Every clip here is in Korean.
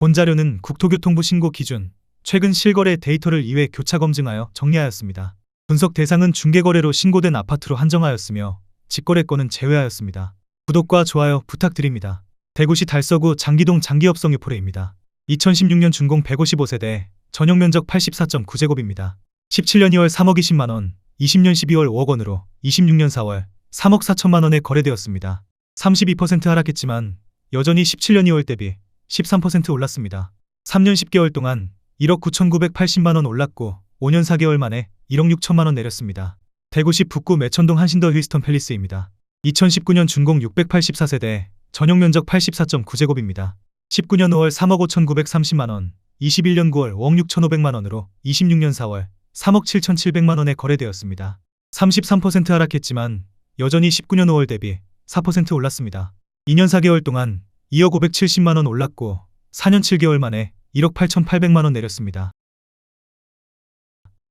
본 자료는 국토교통부 신고 기준, 최근 실거래 데이터를 2회 교차 검증하여 정리하였습니다. 분석 대상은 중개거래로 신고된 아파트로 한정하였으며 직거래권은 제외하였습니다. 구독과 좋아요 부탁드립니다. 대구시 달서구 장기동 장기업성 유포레입니다. 2016년 준공 155세대, 전용 면적 84.9제곱입니다. 17년 2월 3억 20만원, 20년 12월 5억원으로 26년 4월 3억 4천만원에 거래되었습니다. 32% 하락했지만 여전히 17년 2월 대비 13% 올랐습니다. 3년 10개월 동안 1억 9,980만원 올랐고 5년 4개월 만에 1억 6천만원 내렸습니다. 대구시 북구 매천동 한신더 힐스턴 팰리스입니다. 2019년 준공 684세대, 전용 면적 84.9제곱입니다. 19년 5월 3억 5,930만원, 21년 9월 5억 6,500만원으로 26년 4월 3억 7,700만원에 거래되었습니다. 33% 하락했지만 여전히 19년 5월 대비 4% 올랐습니다. 2년 4개월 동안 2억 570만원 올랐고 4년 7개월 만에 1억 8,800만원 내렸습니다.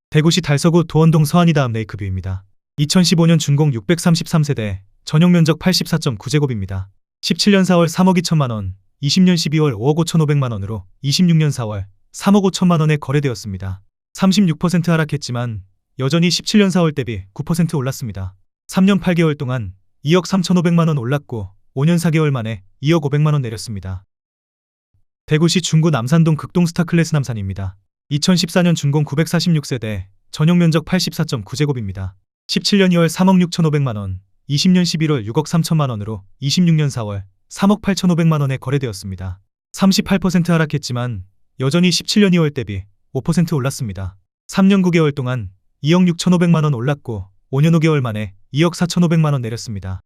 대구시 달서구 도원동 서안이 다음 레이크뷰입니다. 2015년 준공 633세대, 전용 면적 84.9제곱입니다. 17년 4월 3억 2천만원, 20년 12월 5억 5,500만원으로 26년 4월 3억 5천만원에 거래되었습니다. 36% 하락했지만 여전히 17년 4월 대비 9% 올랐습니다. 3년 8개월 동안 2억 3,500만원 올랐고 5년 4개월 만에 2억 500만원 내렸습니다. 대구시 중구 남산동 극동 스타클래스 남산입니다. 2014년 준공 946세대, 전용 면적 84.9제곱입니다. 17년 2월 3억 6,500만원, 20년 11월 6억 3천만원으로 26년 4월 3억 8,500만원에 거래되었습니다. 38% 하락했지만 여전히 17년 2월 대비 5% 올랐습니다. 3년 9개월 동안 2억 6,500만원 올랐고 5년 5개월 만에 2억 4,500만원 내렸습니다.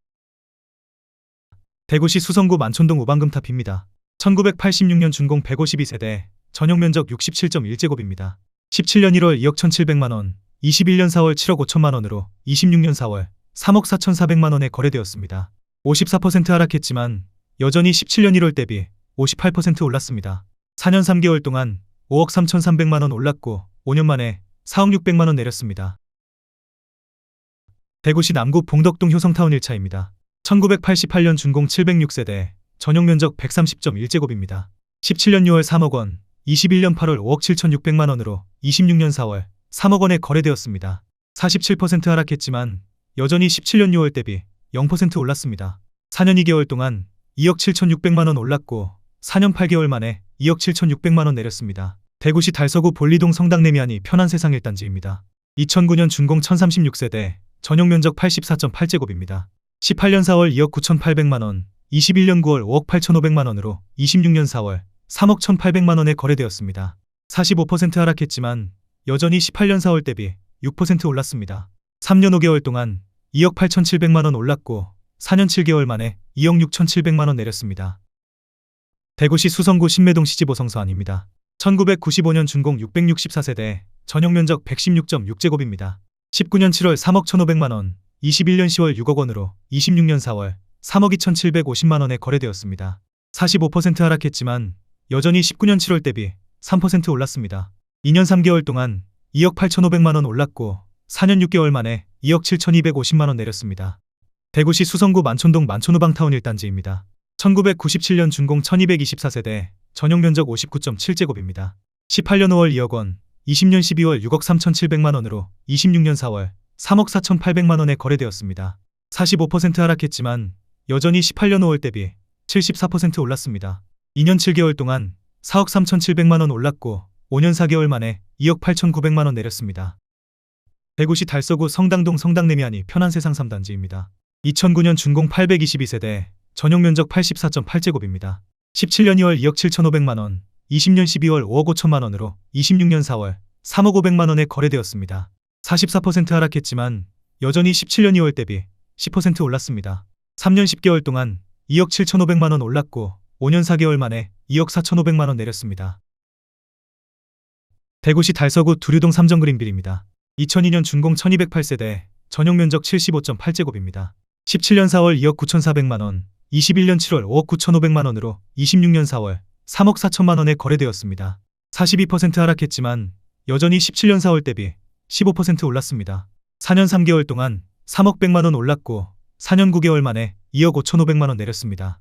대구시 수성구 만촌동 우방금탑입니다. 1986년 준공 152세대, 전용 면적 67.1제곱입니다. 17년 1월 2억 1,700만원, 21년 4월 7억 5천만원으로 26년 4월 3억 4,400만원에 거래되었습니다. 54% 하락했지만 여전히 17년 1월 대비 58% 올랐습니다. 4년 3개월 동안 5억 3,300만원 올랐고 5년 만에 4억 600만원 내렸습니다. 대구시 남구 봉덕동 효성타운 1차입니다. 1988년 준공 706세대, 전용 면적 130.1제곱입니다. 17년 6월 3억원, 21년 8월 5억 7,600만원으로 26년 4월 3억원에 거래되었습니다. 47% 하락했지만 여전히 17년 6월 대비 0% 올랐습니다. 4년 2개월 동안 2억 7,600만원 올랐고 4년 8개월 만에 2억 7,600만원 내렸습니다. 대구시 달서구 볼리동 성당 내미안이 편한 세상 1단지입니다. 2009년 준공 1036세대, 전용 면적 84.8제곱입니다. 18년 4월 2억 9,800만원, 21년 9월 5억 8,500만원으로 26년 4월 3억 1,800만원에 거래되었습니다. 45% 하락했지만 여전히 18년 4월 대비 6% 올랐습니다. 3년 5개월 동안 2억 8,700만원 올랐고 4년 7개월 만에 2억 6,700만원 내렸습니다. 대구시 수성구 신매동 시지보 성서안입니다. 1995년 준공 664세대, 전용 면적 116.6제곱입니다. 19년 7월 3억 1,500만원, 21년 10월 6억원으로 26년 4월 3억 2,750만원에 거래되었습니다. 45% 하락했지만 여전히 19년 7월 대비 3% 올랐습니다. 2년 3개월 동안 2억 8,500만원 올랐고 4년 6개월 만에 2억 7,250만원 내렸습니다. 대구시 수성구 만촌동 만촌우방타운 1단지입니다. 1997년 준공 1224세대, 전용 면적 59.7제곱입니다. 18년 5월 2억원, 20년 12월 6억 3,700만원으로 26년 4월 3억 4,800만원에 거래되었습니다. 45% 하락했지만 여전히 18년 5월 대비 74% 올랐습니다. 2년 7개월 동안 4억 3,700만원 올랐고 5년 4개월 만에 2억 8,900만원 내렸습니다. 대구시 달서구 성당동 성당내미안이 편한 세상 3단지입니다. 2009년 준공 822세대, 전용 면적 84.8제곱입니다. 17년 2월 2억 7,500만원, 20년 12월 5억 5천만원으로 26년 4월 3억 500만원에 거래되었습니다. 44% 하락했지만 여전히 17년 2월 대비 10% 올랐습니다. 3년 10개월 동안 2억 7,500만원 올랐고 5년 4개월 만에 2억 4,500만원 내렸습니다. 대구시 달서구 두류동 삼정그린빌입니다. 2002년 준공 1208세대, 전용 면적 75.8제곱입니다. 17년 4월 2억 9,400만원, 21년 7월 5억 9,500만원으로 26년 4월 3억 4천만원에 거래되었습니다. 42% 하락했지만 여전히 17년 4월 대비 15% 올랐습니다. 4년 3개월 동안 3억 100만원 올랐고 4년 9개월 만에 2억 5,500만원 내렸습니다.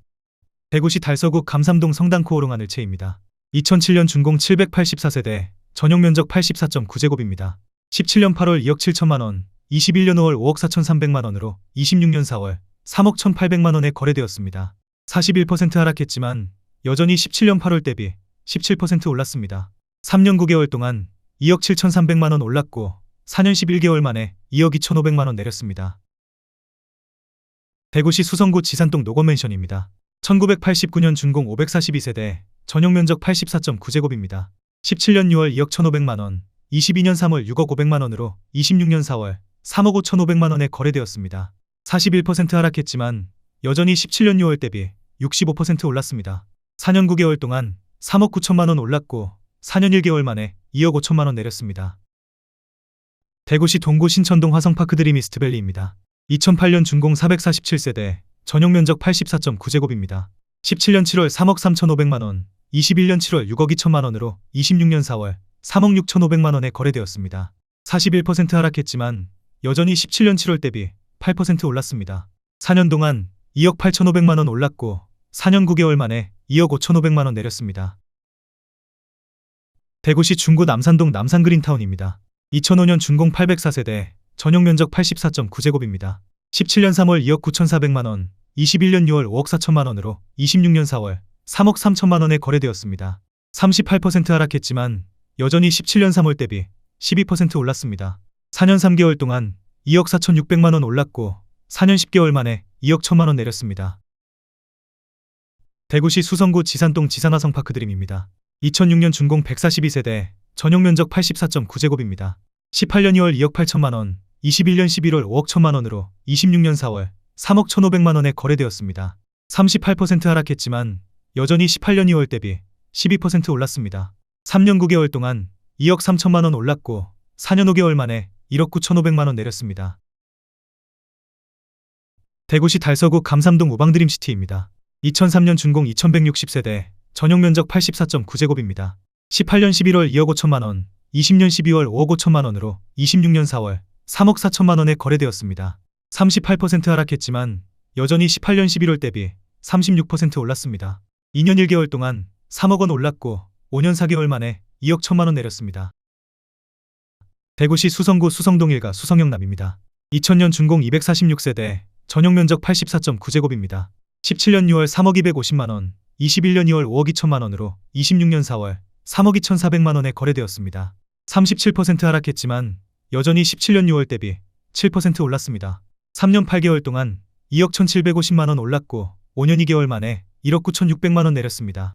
대구시 달서구 감삼동 성당코오롱 하늘채입니다. 2007년 준공 784세대, 전용 면적 84.9제곱입니다. 17년 8월 2억 7천만 원, 21년 5월 5억 4,300만 원으로 26년 4월 3억 1,800만 원에 거래되었습니다. 41% 하락했지만 여전히 17년 8월 대비 17% 올랐습니다. 3년 9개월 동안 2억 7,300만 원 올랐고 4년 11개월 만에 2억 2,500만 원 내렸습니다. 대구시 수성구 지산동 노건맨션입니다. 1989년 준공 542세대, 전용 면적 84.9제곱입니다. 17년 6월 2억 1,500만 원, 22년 3월 6억 500만 원으로 26년 4월 3억 5,500만 원에 거래되었습니다. 41% 하락했지만 여전히 17년 6월 대비 65% 올랐습니다. 4년 9개월 동안 3억 9천만 원 올랐고 4년 1개월 만에 2억 5천만 원 내렸습니다. 대구시 동구 신천동 화성파크 드림이스트밸리입니다. 2008년 준공 447세대, 전용 면적 84.9제곱입니다. 17년 7월 3억 3,500만 원, 21년 7월 6억 2천만 원으로 26년 4월 3억 6,500만 원에 거래되었습니다. 41% 하락했지만 여전히 17년 7월 대비 8% 올랐습니다. 4년 동안 2억 8,500만 원 올랐고 4년 9개월 만에 2억 5,500만 원 내렸습니다. 대구시 중구 남산동 남산그린타운입니다. 2005년 준공 804세대, 전용 면적 84.9제곱입니다. 17년 3월 2억 9,400만 원, 21년 6월 5억 4천만 원으로 26년 4월 3억 3천만 원에 거래되었습니다. 38% 하락했지만 여전히 17년 3월 대비 12% 올랐습니다. 4년 3개월 동안 2억 4,600만 원 올랐고 4년 10개월 만에 2억 1천만 원 내렸습니다. 대구시 수성구 지산동 지산화성파크 드림입니다. 2006년 준공 142세대, 전용 면적 84.9제곱입니다. 18년 2월 2억 8천만 원, 21년 11월 5억 1천만 원으로 26년 4월 3억 1,500만 원에 거래되었습니다. 38% 하락했지만 여전히 18년 2월 대비 12% 올랐습니다. 3년 9개월 동안 2억 3천만 원 올랐고 4년 5개월 만에 1억 9,500만 원 내렸습니다. 대구시 달서구 감삼동 우방드림시티입니다. 2003년 준공 2160세대, 전용 면적 84.9제곱입니다. 18년 11월 2억 5천만 원, 20년 12월 5억 5천만 원으로 26년 4월 3억 4천만 원에 거래되었습니다. 38% 하락했지만 여전히 18년 11월 대비 36% 올랐습니다. 2년 1개월 동안 3억 원 올랐고 5년 4개월 만에 2억 1천만 원 내렸습니다. 대구시 수성구 수성동 일가 수성영남입니다. 2000년 준공 246세대, 전용 면적 84.9제곱입니다. 17년 6월 3억 250만 원, 21년 2월 5억 2천만 원으로 26년 4월 3억 2,400만 원에 거래되었습니다. 37% 하락했지만 여전히 17년 6월 대비 7% 올랐습니다. 3년 8개월 동안 2억 1,750만 원 올랐고 5년 2개월 만에 1억 9,600만 원 내렸습니다.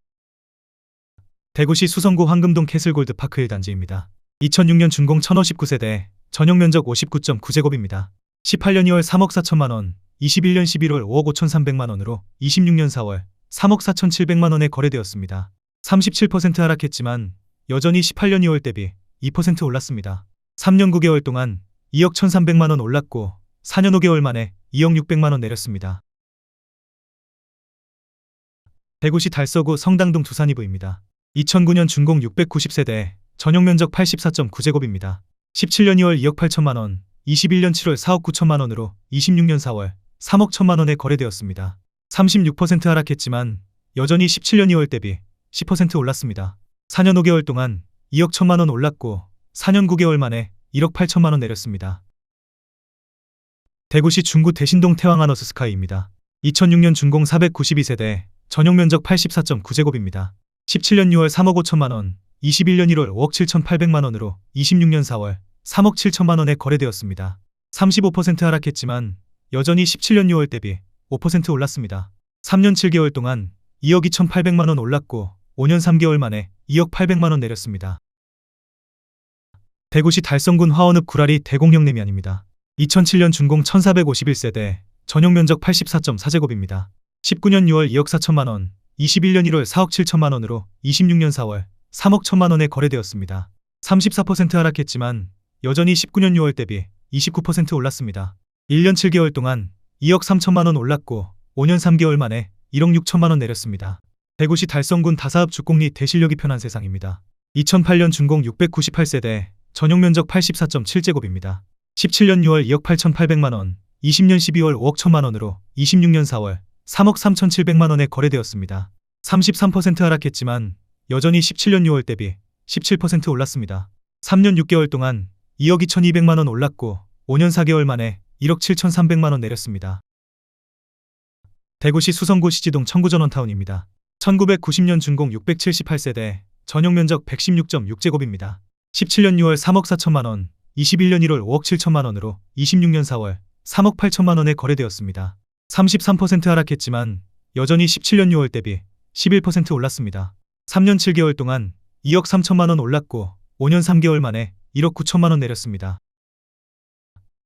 대구시 수성구 황금동 캐슬골드 파크 1단지입니다. 2006년 준공 1059세대, 전용 면적 59.9제곱입니다. 18년 2월 3억 4천만 원, 21년 11월 5억 5,300만 원으로 26년 4월 3억 4,700만 원에 거래되었습니다. 37% 하락했지만 여전히 18년 2월 대비 2% 올랐습니다. 3년 9개월 동안 2억 1,300만 원 올랐고 4년 5개월 만에 2억 600만 원 내렸습니다. 대구시 달서구 성당동 두산이브입니다. 2009년 준공 690세대, 전용 면적 84.9제곱입니다. 17년 2월 2억 8천만 원, 21년 7월 4억 9천만 원으로 26년 4월 3억 1천만 원에 거래되었습니다. 36% 하락했지만 여전히 17년 2월 대비 10% 올랐습니다. 4년 5개월 동안 2억 1천만 원 올랐고 4년 9개월 만에 1억 8천만 원 내렸습니다. 대구시 중구 대신동 태왕하너스 스카이입니다. 2006년 준공 492세대, 전용 면적 84.9제곱입니다. 17년 6월 3억 5천만 원, 21년 1월 5억 7,800만 원으로 26년 4월 3억 7천만 원에 거래되었습니다. 35% 하락했지만 여전히 17년 6월 대비 5% 올랐습니다. 3년 7개월 동안 2억 2,800만 원 올랐고 5년 3개월 만에 2억 800만 원 내렸습니다. 대구시 달성군 화원읍 구라리 대공영내면입니다. 2007년 준공 1451세대, 전용 면적 84.4제곱입니다. 19년 6월 2억 4천만 원, 21년 1월 4억 7천만 원으로 26년 4월 3억 1천만 원에 거래되었습니다. 34% 하락했지만 여전히 19년 6월 대비 29% 올랐습니다. 1년 7개월 동안 2억 3천만 원 올랐고 5년 3개월 만에 1억 6천만 원 내렸습니다. 대구시 달성군 다사읍 주공리 대실력이 편한 세상입니다. 2008년 준공 698세대, 전용 면적 84.7제곱입니다. 17년 6월 2억 8,800만 원, 20년 12월 5억 1천만 원으로 26년 4월 3억 3,700만 원에 거래되었습니다. 33% 하락했지만 여전히 17년 6월 대비 17% 올랐습니다. 3년 6개월 동안 2억 2,200만 원 올랐고 5년 4개월 만에 1억 7,300만 원 내렸습니다. 대구시 수성구 시지동 청구전원타운입니다. 1990년 준공 678세대, 전용 면적 116.6제곱입니다. 17년 6월 3억 4천만 원, 21년 1월 5억 7천만 원으로 26년 4월 3억 8천만 원에 거래되었습니다. 33% 하락했지만 여전히 17년 6월 대비 11% 올랐습니다. 3년 7개월 동안 2억 3천만 원 올랐고 5년 3개월 만에 1억 9천만 원 내렸습니다.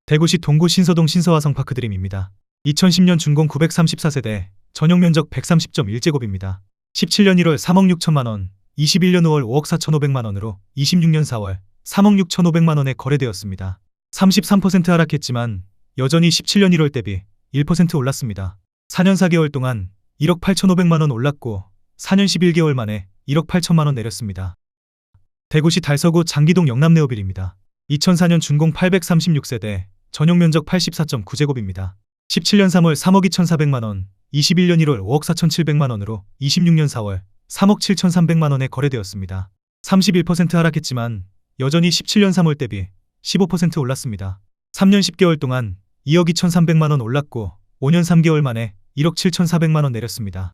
대구시 동구 신서동 신서화성파크 드림입니다. 2010년 준공 934세대, 전용 면적 130.1제곱입니다. 17년 1월 3억 6천만 원, 21년 5월 5억 4,500만 원으로 26년 4월 3억 6,500만 원에 거래되었습니다. 33% 하락했지만 여전히 17년 1월 대비 1% 올랐습니다. 4년 4개월 동안 1억 8,500만 원 올랐고 4년 11개월 만에 1억 8천만 원 내렸습니다. 대구시 달서구 장기동 영남네오빌입니다. 2004년 준공 836세대, 전용 면적 84.9제곱입니다. 17년 3월 3억 2,400만 원, 21년 1월 5억 4,700만 원으로 26년 4월 3억 7,300만 원에 거래되었습니다. 31% 하락했지만 여전히 17년 3월 대비 15% 올랐습니다. 3년 10개월 동안 2억 2,300만 원 올랐고 5년 3개월 만에 1억 7,400만 원 내렸습니다.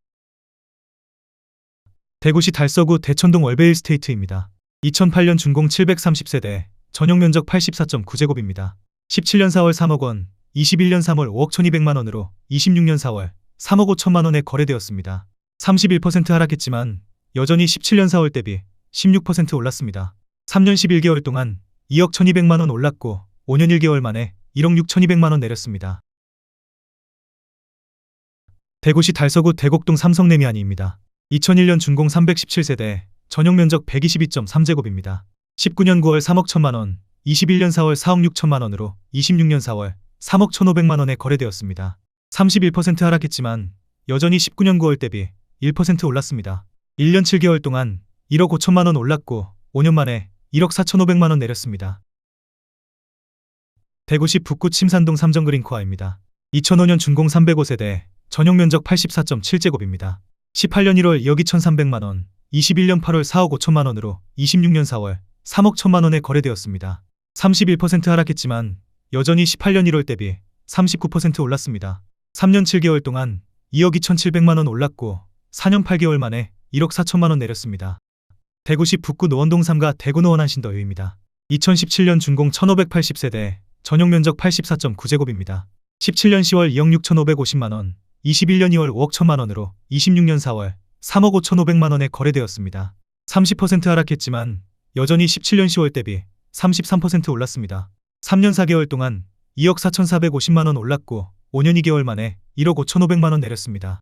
대구시 달서구 대천동 월베일스테이트입니다. 2008년 준공 730세대, 전용 면적 84.9제곱입니다. 17년 4월 3억 원, 21년 3월 5억 1,200만 원으로 26년 4월 3억 5천만 원에 거래되었습니다. 31% 하락했지만 여전히 17년 4월 대비 16% 올랐습니다. 3년 11개월 동안 2억 1,200만 원 올랐고 5년 1개월 만에 1억 6,200만 원 내렸습니다. 대구시 달서구 대곡동 삼성레미안입니다. 2001년 준공 317세대, 전용 면적 122.3제곱입니다. 19년 9월 3억 1천만 원, 21년 4월 4억 6천만 원으로 26년 4월 3억 1,500만 원에 거래되었습니다. 31% 하락했지만 여전히 19년 9월 대비 1% 올랐습니다. 1년 7개월 동안 1억 5천만 원 올랐고 5년 만에 1억 4,500만 원 내렸습니다. 대구시 북구 침산동 삼정그린코아입니다. 2005년 준공 305세대, 전용 면적 84.7제곱입니다. 18년 1월 2억 2,300만 원, 21년 8월 4억 5천만 원으로 26년 4월 3억 1천만 원에 거래되었습니다. 31% 하락했지만 여전히 18년 1월 대비 39% 올랐습니다. 3년 7개월 동안 2억 2,700만 원 올랐고 4년 8개월 만에 1억 4천만 원 내렸습니다. 대구시 북구 노원동 3가 대구 노원 한신더유입니다. 2017년 준공 1580세대, 전용 면적 84.9제곱입니다. 17년 10월 2억 6,550만 원, 21년 2월 5억 1천만 원으로 26년 4월 3억 5,500만 원에 거래되었습니다. 30% 하락했지만 여전히 17년 10월 대비 33% 올랐습니다. 3년 4개월 동안 2억 4,450만 원 올랐고 5년 2개월 만에 1억 5,500만 원 내렸습니다.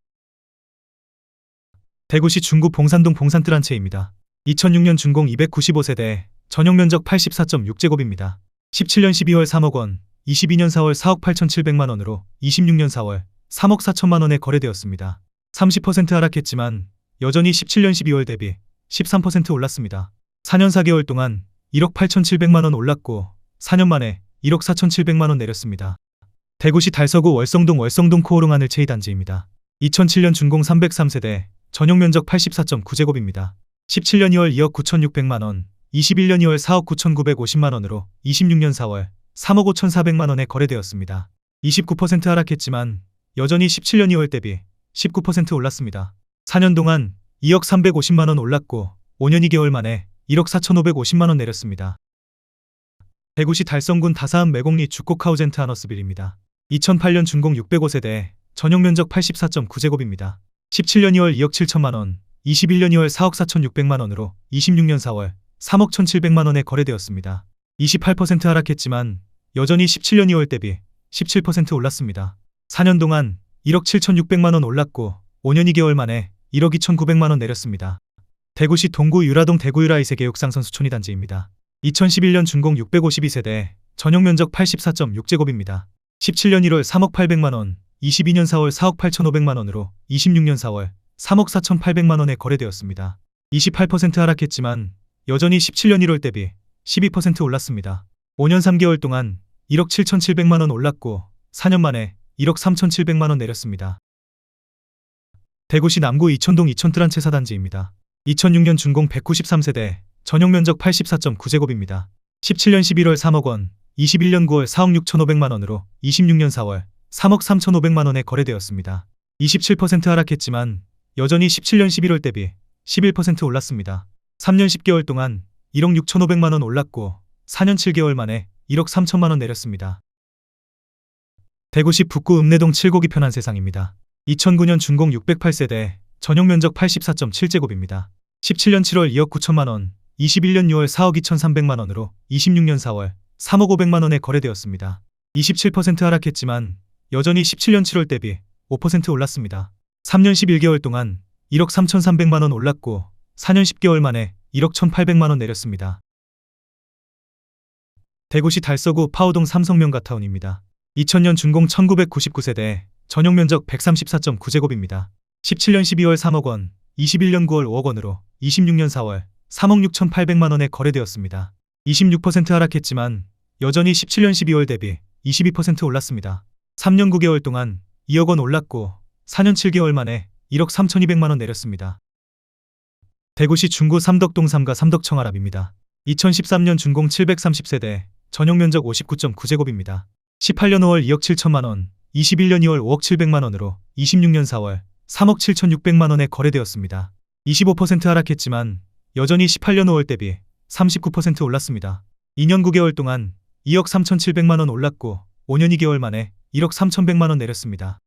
대구시 중구 봉산동 봉산트란체입니다. 2006년 준공 295세대, 전용 면적 84.6제곱입니다. 17년 12월 3억 원, 22년 4월 4억 8,700만 원으로 26년 4월 3억 4천만 원에 거래되었습니다. 30% 하락했지만 여전히 17년 12월 대비 13% 올랐습니다. 4년 4개월 동안 1억 8,700만 원 올랐고 4년 만에 1억 4,700만 원 내렸습니다. 대구시 달서구 월성동 코오롱 하늘 체이단지입니다. 2007년 준공 303세대, 전용 면적 84.9제곱입니다. 17년 2월 2억 9,600만 원, 21년 2월 4억 9,950만 원으로 26년 4월 3억 5,400만 원에 거래되었습니다. 29% 하락했지만 여전히 17년 2월 대비 19% 올랐습니다. 4년 동안 2억 350만 원 올랐고 5년 2개월 만에 1억 4,550만 원 내렸습니다. 대구시 달성군 다사암 매곡리 주곡하우젠트 하너스빌입니다. 2008년 준공 605세대, 전용 면적 84.9제곱입니다. 17년 2월 2억 7천만 원, 21년 2월 4억 4,600만 원으로 26년 4월 3억 1,700만 원에 거래되었습니다. 28% 하락했지만 여전히 17년 2월 대비 17% 올랐습니다. 4년 동안 1억 7,600만 원 올랐고 5년 2개월 만에 1억 2,900만 원 내렸습니다. 대구시 동구 유라동 대구유라 2세 교육상선 수촌이단지입니다. 2011년 준공 652세대, 전용 면적 84.6제곱입니다. 17년 1월 3억 800만 원, 22년 4월 4억 8,500만 원으로 26년 4월 3억 4,800만 원에 거래되었습니다. 28% 하락했지만 여전히 17년 1월 대비 12% 올랐습니다. 5년 3개월 동안 1억 7,700만 원 올랐고 4년 만에 1억 3,700만 원 내렸습니다. 대구시 남구 이천동 이천트란체사단지입니다. 2006년 준공 193세대, 전용 면적 84.9제곱입니다. 17년 11월 3억 원, 21년 9월 4억 6,500만 원으로 26년 4월 3억 3,500만 원에 거래되었습니다. 27% 하락했지만 여전히 17년 11월 대비 11% 올랐습니다. 3년 10개월 동안 1억 6,500만 원 올랐고 4년 7개월 만에 1억 3천만 원 내렸습니다. 대구시 북구 읍내동 7고기 편한 세상입니다. 2009년 준공 608세대, 전용 면적 84.7제곱입니다. 17년 7월 2억 9천만 원, 21년 6월 4억 2,300만 원으로 26년 4월 3억 500만 원에 거래되었습니다. 27% 하락했지만 여전히 17년 7월 대비 5% 올랐습니다. 3년 11개월 동안 1억 3,300만 원 올랐고 4년 10개월 만에 1억 1,800만 원 내렸습니다. 대구시 달서구 파오동 삼성명가타운입니다. 2000년 준공 1999세대, 전용 면적 134.9제곱입니다. 17년 12월 3억 원, 21년 9월 5억 원으로 26년 4월 3억 6,800만 원에 거래되었습니다. 26% 하락했지만 여전히 17년 12월 대비 22% 올랐습니다. 3년 9개월 동안 2억 원 올랐고 4년 7개월 만에 1억 3,200만 원 내렸습니다. 대구시 중구 삼덕동 3가 삼덕청아랍입니다. 2013년 준공 730세대, 전용 면적 59.9제곱입니다. 18년 5월 2억 7천만 원, 21년 2월 5억 700만 원으로 26년 4월 3억 7,600만 원에 거래되었습니다. 25% 하락했지만 여전히 18년 5월 대비 39% 올랐습니다. 2년 9개월 동안 2억 3,700만 원 올랐고 5년 2개월 만에 1억 3,100만 원 내렸습니다.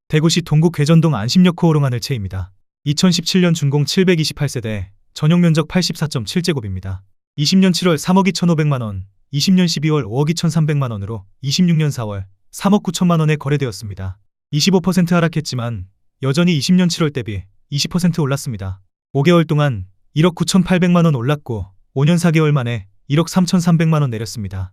대구시 동구 괴전동 안심역 호호롱 하늘채입니다. 2017년 준공 728세대, 전용 면적 84.7제곱입니다. 20년 7월 3억 2,500만 원, 20년 12월 5억 2,300만 원으로 26년 4월 3억 9천만 원에 거래되었습니다. 25% 하락했지만 여전히 20년 7월 대비 20% 올랐습니다. 5개월 동안 1억 9,800만 원 올랐고 5년 4개월 만에 1억 3,300만 원 내렸습니다.